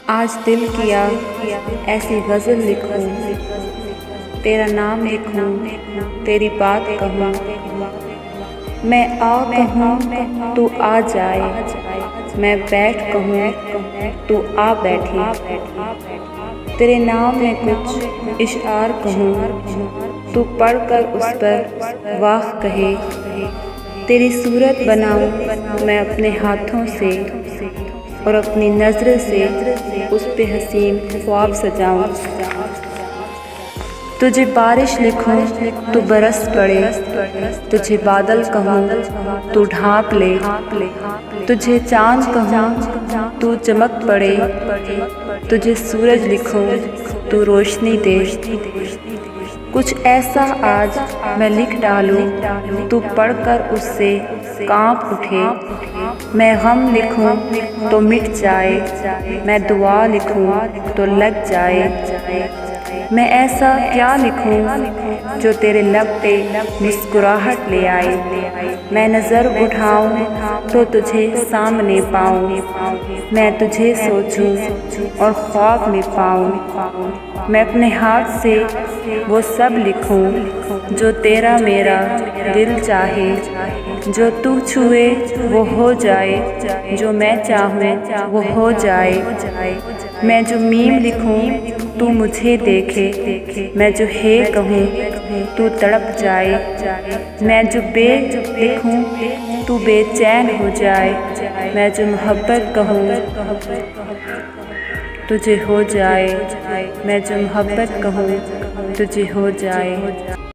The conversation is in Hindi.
आज दिल किया ऐसी गज़ल लिखूं, तेरा नाम लिखूं, तेरी बात कहूँ। मैं आ कहूँ तू आ जाए, मैं बैठ कहूँ तू आ बैठे। तेरे नाम में कुछ इशार कहूँ, तू पढ़कर उस पर वाह कहे। तेरी सूरत बनाऊँ मैं अपने हाथों से और अपनी नज़र से उस पे हसीन ख्वाब सजाऊं। तुझे बारिश लिखूं तू बरस पड़े, तुझे बादल कहूँ तू ढाँप ले। तुझे चाँद कहूँ तू चमक पड़े, तुझे सूरज लिखूं तू रोशनी दे। कुछ ऐसा आज मैं लिख डालूं, तू पढ़कर उससे काँप उठे। मैं गम लिखूं तो मिट जाए, मैं दुआ लिखूं तो लग जाए। मैं ऐसा क्या लिखूं जो तेरे लब पे मुस्कुराहट ले आए। मैं नज़र उठाऊं तो तुझे सामने पाऊं, मैं तुझे सोचूं और ख्वाब में पाऊं। मैं अपने हाथ से वो सब लिखूं जो तेरा मेरा दिल चाहे। जो तू छुए वो हो जाए, जो मैं चाहूँ वो हो जाए। मैं जो मीम लिखूं तू मुझे देखे, मैं जो हे कहूँ तू तड़प जाए। मैं जो बे लिखूं तू बेचैन हो जाए, मैं जो मोहब्बत कहूँ तुझे हो जाए। मैं जो मोहब्बत कहूँ तुझे हो जाए।